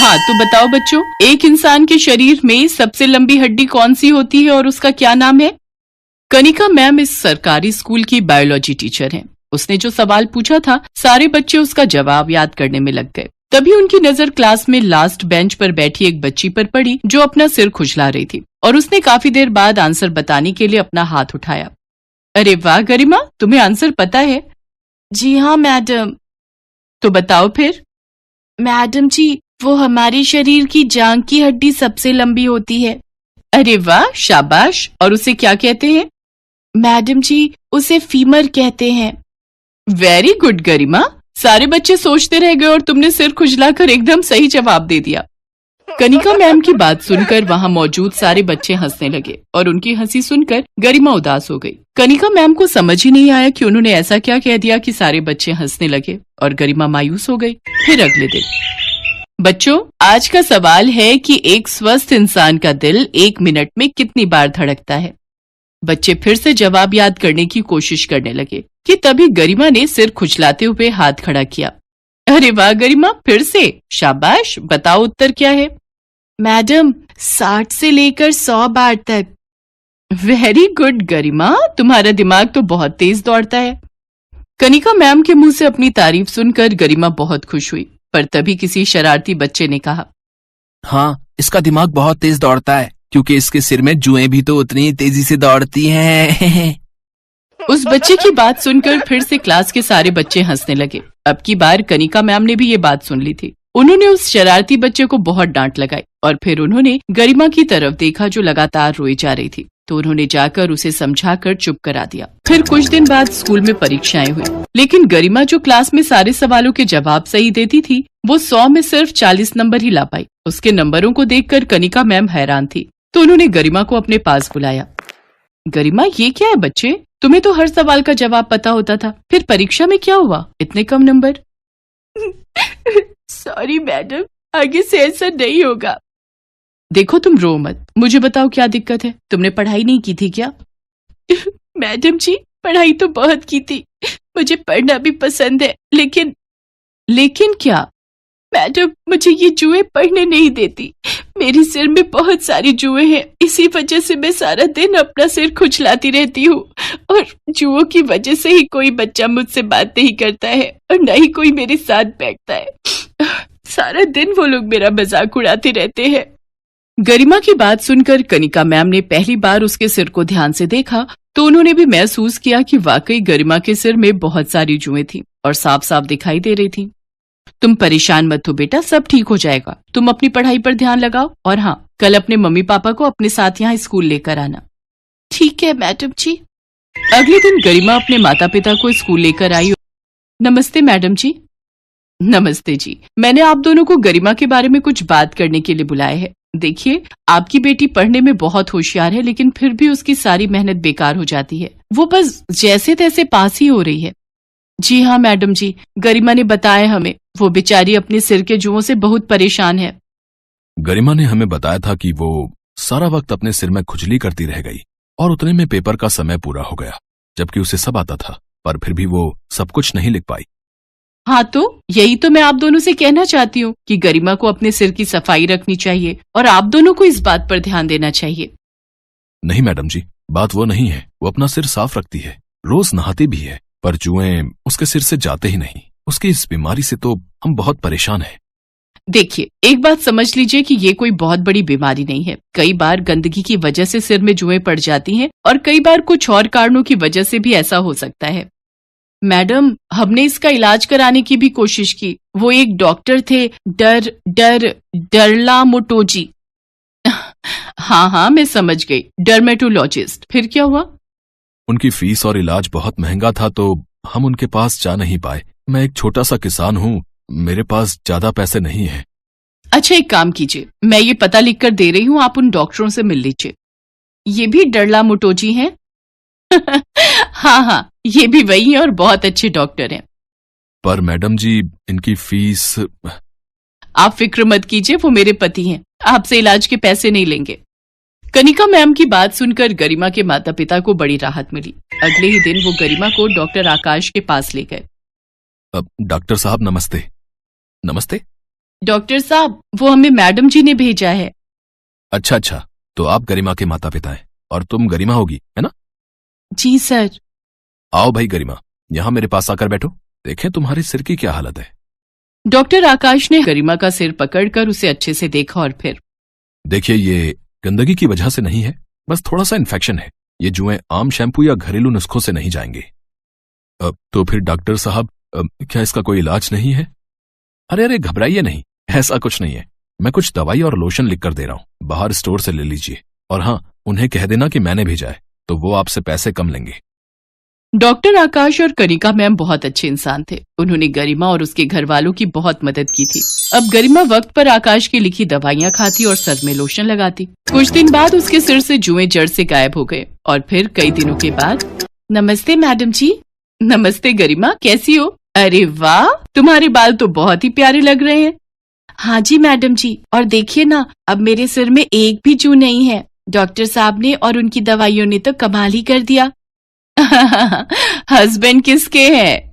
हाँ तो बताओ बच्चों, एक इंसान के शरीर में सबसे लंबी हड्डी कौन सी होती है और उसका क्या नाम है? कनिका मैम इस सरकारी स्कूल की बायोलॉजी टीचर हैं। उसने जो सवाल पूछा था, सारे बच्चे उसका जवाब याद करने में लग गए। तभी उनकी नजर क्लास में लास्ट बेंच पर बैठी एक बच्ची पर पड़ी जो अपना सिर खुजला रही थी, और उसने काफी देर बाद आंसर बताने के लिए अपना हाथ उठाया। अरे वाह गरिमा, तुम्हें आंसर पता है? जी हाँ मैडम। तो बताओ फिर। मैडम जी, वो हमारे शरीर की जांघ की हड्डी सबसे लंबी होती है। अरे वाह, शाबाश। और उसे क्या कहते हैं? मैडम जी, उसे फीमर कहते हैं। वेरी गुड गरिमा। सारे बच्चे सोचते रह गए और तुमने सिर खुजलाकर एकदम सही जवाब दे दिया। कनिका मैम की बात सुनकर वहाँ मौजूद सारे बच्चे हंसने लगे और उनकी हंसी सुनकर गरिमा उदास हो गई। कनिका मैम को समझ ही नहीं आया कि उन्होंने ऐसा क्या कह दिया कि सारे बच्चे हंसने लगे और गरिमा मायूस हो गई। फिर अगले दिन, बच्चों आज का सवाल है कि एक स्वस्थ इंसान का दिल 1 मिनट में कितनी बार धड़कता है? बच्चे फिर से जवाब याद करने की कोशिश करने लगे कि तभी गरिमा ने सिर खुजलाते हुए हाथ खड़ा किया। अरे वाह गरिमा, फिर से शाबाश। बताओ उत्तर क्या है? मैडम, 60 से लेकर 100 बार तक। वेरी गुड गरिमा, तुम्हारा दिमाग तो बहुत तेज दौड़ता है। कनिका मैम के मुंह से अपनी तारीफ सुनकर गरिमा बहुत खुश हुई, पर तभी किसी शरारती बच्चे ने कहा, हाँ, इसका दिमाग बहुत तेज दौड़ता है क्योंकि इसके सिर में जुएं भी तो उतनी तेजी से दौड़ती हैं। उस बच्चे की बात सुनकर फिर से क्लास के सारे बच्चे हंसने लगे। अब की बार कनिका मैम ने भी ये बात सुन ली थी। उन्होंने उस शरारती बच्चे को बहुत डांट लगाई और फिर उन्होंने गरिमा की तरफ देखा जो लगातार रोई जा रही थी, तो उन्होंने जाकर उसे समझाकर चुप करा दिया। फिर कुछ दिन बाद स्कूल में परीक्षाएं हुई, लेकिन गरिमा जो क्लास में सारे सवालों के जवाब सही देती थी, वो 100 में सिर्फ 40 नंबर ही ला पाई। उसके नंबरों को देखकर कनिका मैम हैरान थी, तो उन्होंने गरिमा को अपने पास बुलाया। गरिमा, ये क्या है बच्चे, तुम्हें तो हर सवाल का जवाब पता होता था, फिर परीक्षा में क्या हुआ, इतने कम नंबर? सॉरी मैडम, आगे से ऐसा नहीं होगा। देखो तुम रो मत, मुझे बताओ क्या दिक्कत है, तुमने पढ़ाई नहीं की थी क्या? मैडम जी, पढ़ाई तो बहुत की थी, मुझे पढ़ना भी पसंद है, लेकिन क्या? मैडम, मुझे ये जुए पढ़ने नहीं देती। मेरे सिर में बहुत सारी जुए हैं, इसी वजह से मैं सारा दिन अपना सिर खुजलाती रहती हूँ, और जुओं की वजह से ही कोई बच्चा मुझसे बात नहीं करता है और न ही कोई मेरे साथ बैठता है। सारा दिन वो लोग मेरा मजाक उड़ाते रहते हैं। गरिमा की बात सुनकर कनिका मैम ने पहली बार उसके सिर को ध्यान से देखा, तो उन्होंने भी महसूस किया कि वाकई गरिमा के सिर में बहुत सारी जुएं थी और साफ साफ दिखाई दे रही थी। तुम परेशान मत हो बेटा, सब ठीक हो जाएगा। तुम अपनी पढ़ाई पर ध्यान लगाओ, और हाँ, कल अपने मम्मी पापा को अपने साथ यहाँ स्कूल लेकर आना। ठीक है मैडम जी। अगले दिन गरिमा अपने माता पिता को स्कूल लेकर आई। नमस्ते मैडम जी। नमस्ते जी, मैंने आप दोनों को गरिमा के बारे में कुछ बात करने के लिए बुलाया है। देखिए, आपकी बेटी पढ़ने में बहुत होशियार है, लेकिन फिर भी उसकी सारी मेहनत बेकार हो जाती है। वो बस जैसे तैसे पास ही हो रही है। जी हाँ मैडम जी, गरिमा ने बताया हमें, वो बेचारी अपने सिर के जुओं से बहुत परेशान है। गरिमा ने हमें बताया था कि वो सारा वक्त अपने सिर में खुजली करती रह गई और उतने में पेपर का समय पूरा हो गया, जबकि उसे सब आता था, पर फिर भी वो सब कुछ नहीं लिख पाई। हाँ, तो यही तो मैं आप दोनों से कहना चाहती हूँ कि गरिमा को अपने सिर की सफाई रखनी चाहिए और आप दोनों को इस बात पर ध्यान देना चाहिए। नहीं मैडम जी, बात वो नहीं है। वो अपना सिर साफ रखती है, रोज नहाती भी है, पर जुएं उसके सिर से जाते ही नहीं। उसकी इस बीमारी से तो हम बहुत परेशान हैं। देखिए, एक बात समझ लीजिए कि ये कोई बहुत बड़ी बीमारी नहीं है। कई बार गंदगी की वजह से सिर में जुएं पड़ जाती हैं और कई बार कुछ और कारणों की वजह से भी ऐसा हो सकता है। मैडम, हमने इसका इलाज कराने की भी कोशिश की। वो एक डॉक्टर थे, डरला मोटोजी। हाँ, मैं समझ गई, डर्मेटोलॉजिस्ट। फिर क्या हुआ? उनकी फीस और इलाज बहुत महंगा था, तो हम उनके पास जा नहीं पाए। मैं एक छोटा सा किसान हूँ, मेरे पास ज्यादा पैसे नहीं हैं। अच्छा, एक काम कीजिए, मैं ये पता लिख कर दे रही हूँ, आप उन डॉक्टरों से मिल लीजिए। ये भी डरला मोटोजी हैं? हाँ, ये भी वही है और बहुत अच्छे डॉक्टर हैं। पर मैडम जी, इनकी फीस। आप फिक्र मत कीजिए, वो मेरे पति हैं, आपसे इलाज के पैसे नहीं लेंगे। कनिका मैम की बात सुनकर गरिमा के माता पिता को बड़ी राहत मिली। अगले ही दिन वो गरिमा को डॉक्टर आकाश के पास ले गए। डॉक्टर साहब नमस्ते। नमस्ते। डॉक्टर साहब, वो हमें मैडम जी ने भेजा है। अच्छा अच्छा, तो आप गरिमा के माता पिता हैं और तुम गरिमा होगी, है ना? जी सर। आओ भाई गरिमा, यहाँ मेरे पास आकर बैठो। देखें तुम्हारे सिर की क्या हालत है। डॉक्टर आकाश ने गरिमा का सिर पकड़कर उसे अच्छे से देखा और फिर, देखिए, ये गंदगी की वजह से नहीं है, बस थोड़ा सा इन्फेक्शन है। ये जुएं आम शैम्पू या घरेलू नुस्खों से नहीं जाएंगे। तो फिर डॉक्टर साहब, क्या इसका कोई इलाज नहीं है? अरे अरे, घबराइए नहीं, ऐसा कुछ नहीं है। मैं कुछ दवाई और लोशन लिख कर दे रहा हूं, बाहर स्टोर से ले लीजिए। और हाँ, उन्हें कह देना कि मैंने भेजा है, तो वो आपसे पैसे कम लेंगे। डॉक्टर आकाश और कनिका मैम बहुत अच्छे इंसान थे। उन्होंने गरिमा और उसके घर वालों की बहुत मदद की थी। अब गरिमा वक्त पर आकाश की लिखी दवाइयाँ खाती और सर में लोशन लगाती। कुछ दिन बाद उसके सिर से जुएं जड़ से गायब हो गए और फिर कई दिनों के बाद, नमस्ते मैडम जी। नमस्ते गरिमा, कैसी हो? अरे वाह, तुम्हारे बाल तो बहुत ही प्यारे लग रहे हैं। हाँ जी मैडम जी, और देखिए ना, अब मेरे सिर में एक भी जू नहीं है। डॉक्टर साहब ने और उनकी दवाइयों ने तो कमाल ही कर दिया। हस्बैंड किसके हैं?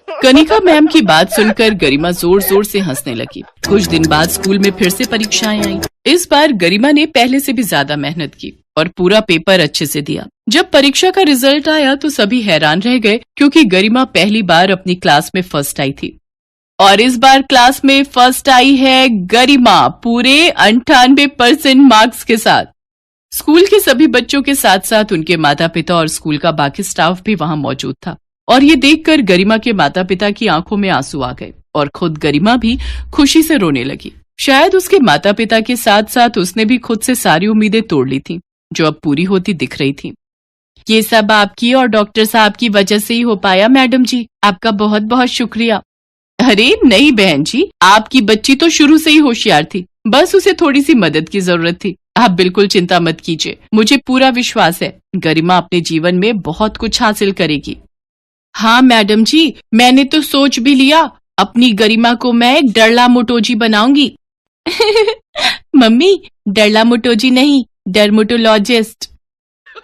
कनिका मैम की बात सुनकर गरिमा जोर जोर से हंसने लगी। कुछ दिन बाद स्कूल में फिर से परीक्षाएं आईं। इस बार गरिमा ने पहले से भी ज्यादा मेहनत की और पूरा पेपर अच्छे से दिया। जब परीक्षा का रिजल्ट आया तो सभी हैरान रह गए, क्योंकि गरिमा पहली बार अपनी क्लास में फर्स्ट आई थी। और इस बार क्लास में फर्स्ट आई है गरिमा, पूरे 98% मार्क्स के साथ। स्कूल के सभी बच्चों के साथ साथ उनके माता पिता और स्कूल का बाकी स्टाफ भी वहां मौजूद था। और ये देखकर गरिमा के माता पिता की आंखों में आंसू आ गए और खुद गरिमा भी खुशी से रोने लगी। शायद उसके माता पिता के साथ साथ उसने भी खुद से सारी उम्मीदें तोड़ ली थी, जो अब पूरी होती दिख रही थी। ये सब आपकी और डॉक्टर साहब की वजह से ही हो पाया मैडम जी, आपका बहुत बहुत शुक्रिया। अरे नहीं बहन जी, आपकी बच्ची तो शुरू से ही होशियार थी, बस उसे थोड़ी सी मदद की जरूरत थी। आप बिल्कुल चिंता मत कीजिए, मुझे पूरा विश्वास है गरिमा अपने जीवन में बहुत कुछ हासिल करेगी। हाँ मैडम जी, मैंने तो सोच भी लिया, अपनी गरिमा को मैं एक डरला मोटोजी बनाऊंगी। मम्मी, डरला मोटोजी नहीं, डर्मेटोलॉजिस्ट।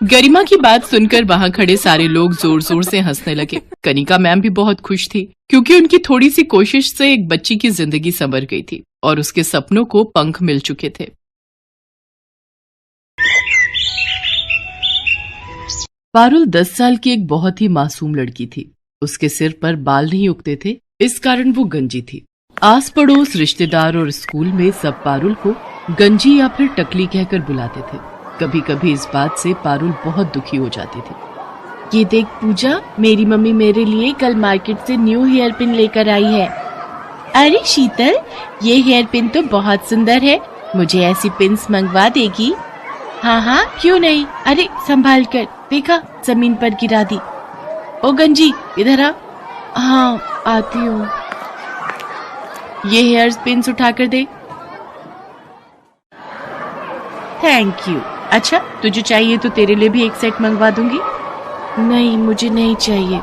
गरिमा की बात सुनकर वहां खड़े सारे लोग जोर जोर से हंसने लगे। कनिका मैम भी बहुत खुश थी, क्योंकि उनकी थोड़ी सी कोशिश से एक बच्ची की जिंदगी संवर गई थी और उसके सपनों को पंख मिल चुके थे। पारुल 10 साल की एक बहुत ही मासूम लड़की थी। उसके सिर पर बाल नहीं उगते थे, इस कारण वो गंजी थी। आस पड़ोस, रिश्तेदार और स्कूल में सब पारुल को गंजी या फिर टकली कहकर बुलाते थे। कभी कभी इस बात से पारुल बहुत दुखी हो जाती थी। ये देख पूजा, मेरी मम्मी मेरे लिए कल मार्केट से न्यू हेयर पिन लेकर आई है। अरे शीतल, ये हेयर पिन तो बहुत सुंदर है, मुझे ऐसी पिन्स मंगवा देगी? हाँ हाँ, क्यों नहीं। अरे संभाल कर, देखा जमीन पर गिरा दी। ओ गंजी, इधर आ। हाँ आती हूँ। ये हेयर पिन्स उठा कर दे। Thank you. अच्छा, तुझे चाहिए तो तेरे लिए भी एक सेट मंगवा दूंगी। नहीं, मुझे नहीं चाहिए।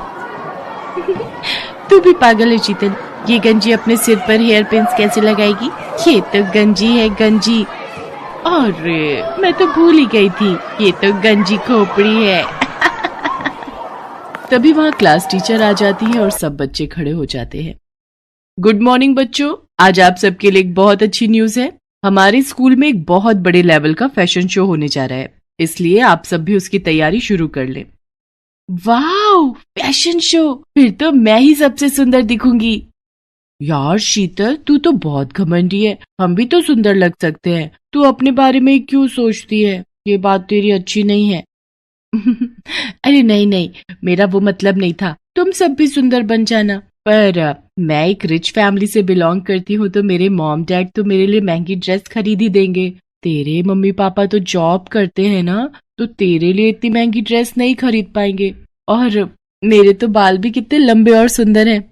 तू भी पागल है शीतल, ये गंजी अपने सिर पर हेयर पिन्स कैसे लगाएगी? ये तो गंजी है, गंजी। अरे मैं तो भूल ही गई थी, ये तो गंजी खोपड़ी है। तभी वहाँ क्लास टीचर आ जाती है और सब बच्चे खड़े हो जाते हैं। गुड मॉर्निंग बच्चों, आज आप सबके लिए एक बहुत अच्छी न्यूज है। हमारे स्कूल में एक बहुत बड़े लेवल का फैशन शो होने जा रहा है, इसलिए आप सब भी उसकी तैयारी शुरू कर लें। वाह, फैशन शो, फिर तो मैं ही सबसे सुंदर दिखूंगी। यार शीतल, तू तो बहुत घमंडी है, हम भी तो सुंदर लग सकते हैं। तू अपने बारे में क्यों सोचती है? ये बात तेरी अच्छी नहीं है। अरे नहीं नहीं, मेरा वो मतलब नहीं था, तुम सब भी सुंदर बन जाना। पर मैं एक रिच फैमिली से बिलोंग करती हूँ, तो मेरे मॉम डैड तो मेरे लिए महंगी ड्रेस खरीद ही देंगे। तेरे मम्मी पापा तो जॉब करते हैं ना, तो तेरे लिए इतनी महंगी ड्रेस नहीं खरीद पाएंगे। और मेरे तो बाल भी कितने लंबे और सुंदर हैं,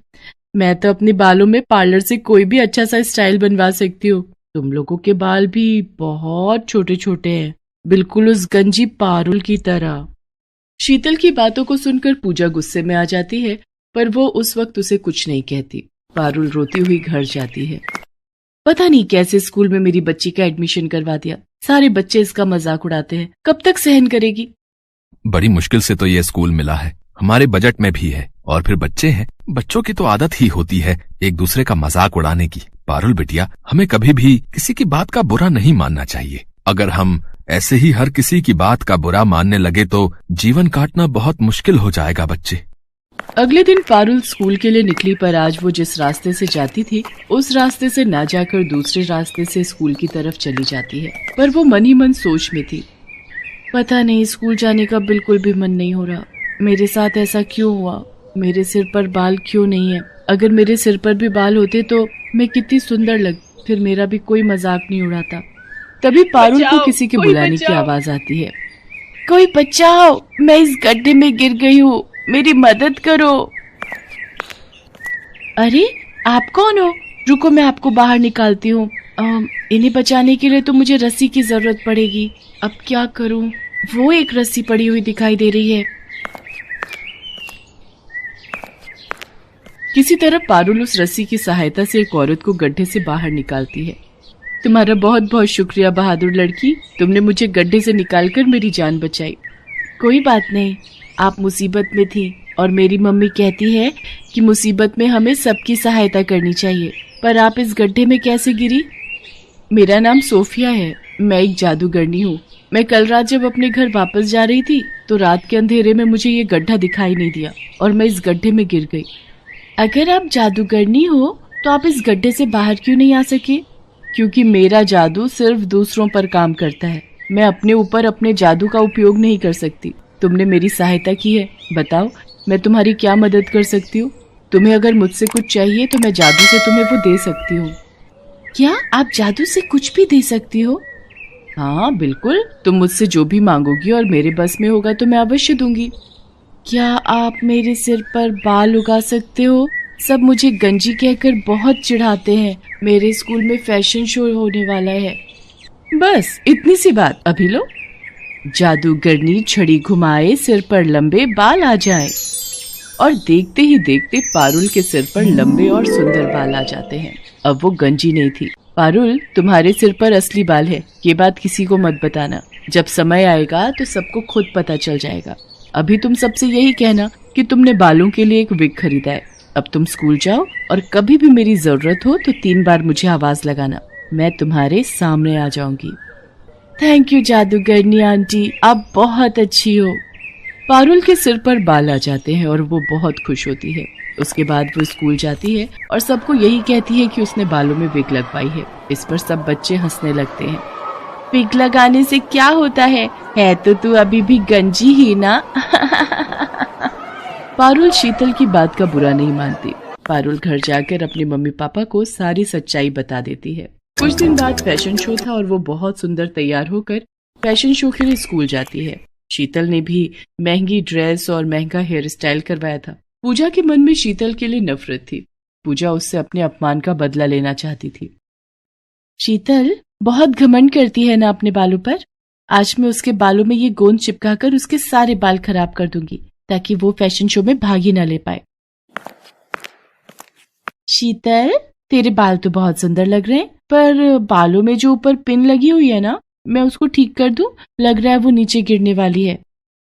मैं तो अपने बालों में पार्लर से कोई भी अच्छा सा स्टाइल बनवा सकती हूँ। तुम लोगों के बाल भी बहुत छोटे छोटे हैं, बिल्कुल उस गंजी पारुल की तरह। शीतल की बातों को सुनकर पूजा गुस्से में आ जाती है, पर वो उस वक्त उसे कुछ नहीं कहती। पारुल रोती हुई घर जाती है। पता नहीं कैसे स्कूल में मेरी बच्ची का एडमिशन करवा दिया, सारे बच्चे इसका मजाक उड़ाते हैं, कब तक सहन करेगी? बड़ी मुश्किल से तो ये स्कूल मिला है, हमारे बजट में भी है, और फिर बच्चे हैं, बच्चों की तो आदत ही होती है एक दूसरे का मजाक उड़ाने की। पारुल बिटिया, हमें कभी भी किसी की बात का बुरा नहीं मानना चाहिए। अगर हम ऐसे ही हर किसी की बात का बुरा मानने लगे तो जीवन काटना बहुत मुश्किल हो जाएगा बच्चे। अगले दिन पारुल स्कूल के लिए निकली, पर आज वो जिस रास्ते से जाती थी उस रास्ते से ना जाकर दूसरे रास्ते से स्कूल की तरफ चली जाती है। पर वो मन ही मन सोच में थी, पता नहीं स्कूल जाने का बिल्कुल भी मन नहीं हो रहा। मेरे साथ ऐसा क्यों हुआ? मेरे सिर पर बाल क्यों नहीं है? अगर मेरे सिर पर भी बाल होते तो मैं कितनी सुंदर लग, फिर मेरा भी कोई मजाक नहीं उड़ाता। तभी पारुल को किसी के बुलाने की आवाज आती है। कोई बचाओ, मैं इस गड्ढे में गिर गई हूँ, मेरी मदद करो। अरे आप कौन हो? रुको मैं आपको बाहर निकालती हूँ। इन्हें बचाने के लिए तो मुझे रस्सी की जरूरत पड़ेगी। अब क्या करूँ? वो एक रस्सी पड़ी हुई दिखाई दे रही है। किसी तरह पारुल उस रस्सी की सहायता से एक औरत को गड्ढे से बाहर निकालती है। तुम्हारा बहुत बहुत शुक्रिया बहादुर लड़की, तुमने मुझे गड्ढे से निकालकर मेरी जान बचाई। कोई बात नहीं, आप मुसीबत में थी और मेरी मम्मी कहती है कि मुसीबत में हमें सबकी सहायता करनी चाहिए। पर आप इस गड्ढे में कैसे गिरी? मेरा नाम सोफिया है, मैं एक जादूगरनी हूँ। मैं कल रात जब अपने घर वापस जा रही थी तो रात के अंधेरे में मुझे ये गड्ढा दिखाई नहीं दिया और मैं इस गड्ढे में गिर गई। अगर आप जादूगरनी हो तो आप इस गड्ढे से बाहर क्यों नहीं आ सके? क्योंकि मेरा जादू सिर्फ दूसरों पर काम करता है, मैं अपने ऊपर अपने जादू का उपयोग नहीं कर सकती। तुमने मेरी सहायता की है, बताओ मैं तुम्हारी क्या मदद कर सकती हूँ? तुम्हें अगर मुझसे कुछ चाहिए तो मैं जादू से तुम्हें वो दे सकती हूँ। क्या आप जादू से कुछ भी दे सकती हो? हाँ बिल्कुल, तुम मुझसे जो भी मांगोगी और मेरे बस में होगा तो मैं अवश्य दूंगी। क्या आप मेरे सिर पर बाल उगा सकते हो? सब मुझे गंजी कहकर बहुत चिढ़ाते हैं। मेरे स्कूल में फैशन शो होने वाला है। बस इतनी सी बात, अभी लो। जादूगरनी छड़ी घुमाए, सिर पर लंबे बाल आ जाए। और देखते ही देखते पारुल के सिर पर लंबे और सुंदर बाल आ जाते हैं। अब वो गंजी नहीं थी। पारुल, तुम्हारे सिर पर असली बाल है, ये बात किसी को मत बताना। जब समय आएगा तो सबको खुद पता चल जाएगा। अभी तुम सबसे यही कहना कि तुमने बालों के लिए एक विग खरीदा है। अब तुम स्कूल जाओ और कभी भी मेरी जरूरत हो तो 3 बार मुझे आवाज लगाना, मैं तुम्हारे सामने आ जाऊंगी। थैंक यू जादूगरनी आंटी, आप बहुत अच्छी हो। पारुल के सिर पर बाल आ जाते हैं और वो बहुत खुश होती है। उसके बाद वो स्कूल जाती है और सबको यही कहती है कि उसने बालों में विग लगवाई है। इस पर सब बच्चे हंसने लगते हैं। विग लगाने से क्या होता है तो तू अभी भी गंजी ही ना। पारुल शीतल की बात का बुरा नहीं मानती। पारुल घर जाकर अपने मम्मी पापा को सारी सच्चाई बता देती है। कुछ दिन बाद फैशन शो था और वो बहुत सुंदर तैयार होकर फैशन शो के लिए स्कूल जाती है। शीतल ने भी महंगी ड्रेस और महंगा हेयर स्टाइल करवाया था। पूजा के मन में शीतल के लिए नफरत थी। पूजा उससे अपने अपमान का बदला लेना चाहती थी। शीतल बहुत घमंड करती है ना अपने बालों पर। आज मैं उसके बालों में ये गोंद चिपकाकर उसके सारे बाल खराब कर दूंगी ताकि वो फैशन शो में भाग ही न ले पाए। शीतल, तेरे बाल तो बहुत सुंदर लग रहे हैं, पर बालों में जो ऊपर पिन लगी हुई है ना, मैं उसको ठीक कर दूं? लग रहा है वो नीचे गिरने वाली है।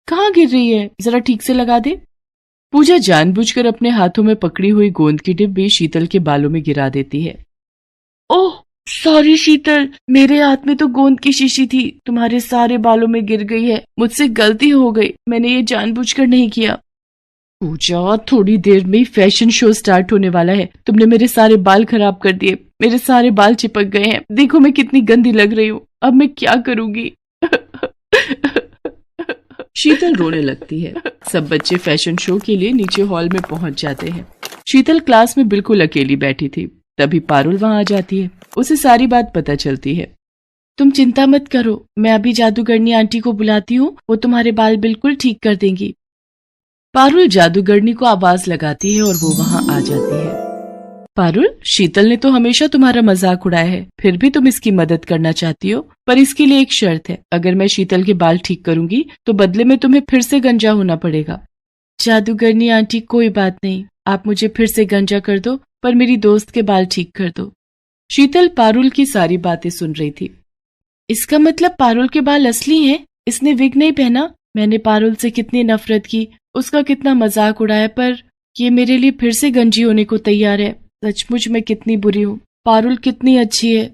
कहाँ गिर रही है, जरा ठीक से लगा दे। पूजा जानबूझकर अपने हाथों में पकड़ी हुई गोंद की डिब्बी शीतल के बालों में गिरा देती है। ओह सॉरी शीतल, मेरे हाथ में तो गोंद की शीशी थी, तुम्हारे सारे बालों में गिर गई है। मुझसे गलती हो गई, मैंने ये जानबूझकर नहीं किया। पूजा, थोड़ी देर में फैशन शो स्टार्ट होने वाला है, तुमने मेरे सारे बाल खराब कर दिए। मेरे सारे बाल चिपक गए हैं, देखो मैं कितनी गंदी लग रही हूँ, अब मैं क्या करूंगी। शीतल रोने लगती है। सब बच्चे फैशन शो के लिए नीचे हॉल में पहुंच जाते हैं। शीतल क्लास में बिल्कुल अकेली बैठी थी। तभी पारुल वहां आ जाती है। उसे सारी बात पता चलती है। तुम चिंता मत करो, मैं अभी जादूगरनी आंटी को बुलाती हूँ, वो तुम्हारे बाल बिल्कुल ठीक कर देंगी। पारुल जादूगरनी को आवाज लगाती है और वो वहां आ जाती है। पारुल, शीतल ने तो हमेशा तुम्हारा मजाक उड़ाया है, फिर भी तुम इसकी मदद करना चाहती हो, पर इसके लिए एक शर्त है। अगर मैं शीतल के बाल ठीक करूंगी तो बदले में तुम्हें फिर से गंजा होना पड़ेगा। जादूगरनी आंटी, कोई बात नहीं, आप मुझे फिर से गंजा कर दो, पर मेरी दोस्त के बाल ठीक कर दो। शीतल पारुल की सारी बातें सुन रही थी। इसका मतलब पारुल के बाल असली हैं? इसने विग नहीं पहना? मैंने पारुल से कितनी नफरत की, उसका कितना मजाक उड़ाया, पर ये मेरे लिए फिर से गंजी होने को तैयार है। सचमुच मैं कितनी बुरी हूँ। पारुल कितनी अच्छी है।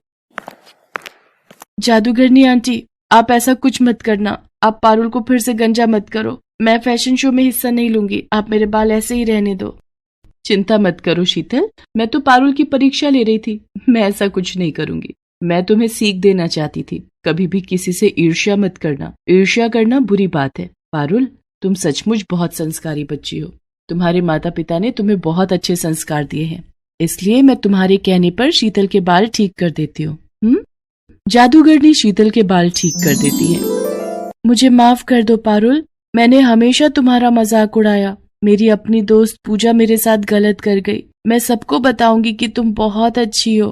जादूगरनी आंटी, आप ऐसा कुछ मत करना। आप पारुल को फिर से गंजा मत करो। मैं फैशन शो में हिस्सा नहीं लूंगी। आप मेरे बाल ऐसे ही रहने दो। चिंता मत करो शीतल, मैं तो पारुल की परीक्षा ले रही थी। मैं ऐसा कुछ नहीं करूंगी। मैं तुम्हें सीख देना चाहती थी, कभी भी किसी से ईर्ष्या मत करना। ईर्ष्या करना बुरी बात है। पारुल, तुम सचमुच बहुत संस्कारी बच्ची हो। तुम्हारे माता पिता ने तुम्हें बहुत अच्छे संस्कार दिए हैं, इसलिए मैं तुम्हारे कहने पर शीतल के बाल ठीक कर देती हूँ। जादूगरनी शीतल के बाल ठीक कर देती है। मुझे माफ कर दो पारुल, मैंने हमेशा तुम्हारा मजाक उड़ाया। मेरी अपनी दोस्त पूजा मेरे साथ गलत कर गई। मैं सबको बताऊंगी कि तुम बहुत अच्छी हो।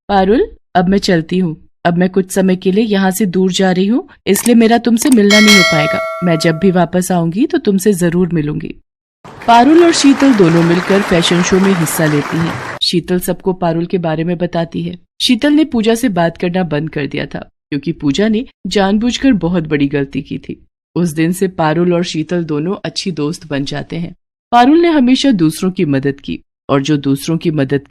पारुल, अब मैं चलती हूँ। अब मैं कुछ समय के लिए यहाँ से दूर जा रही हूँ, इसलिए मेरा तुमसे मिलना नहीं हो पाएगा। मैं जब भी वापस आऊंगी तो तुमसे जरूर मिलूंगी। पारुल और शीतल दोनों मिलकर फैशन शो में हिस्सा लेती हैं। शीतल सबको पारुल के बारे में बताती है। शीतल ने पूजा से बात करना बंद कर दिया था, क्योंकि पूजा ने जानबूझकर बहुत बड़ी गलती की थी। उस दिन से पारुल और शीतल दोनों अच्छी दोस्त बन जाते हैं। पारुल ने हमेशा दूसरों की मदद की, और जो दूसरों की मदद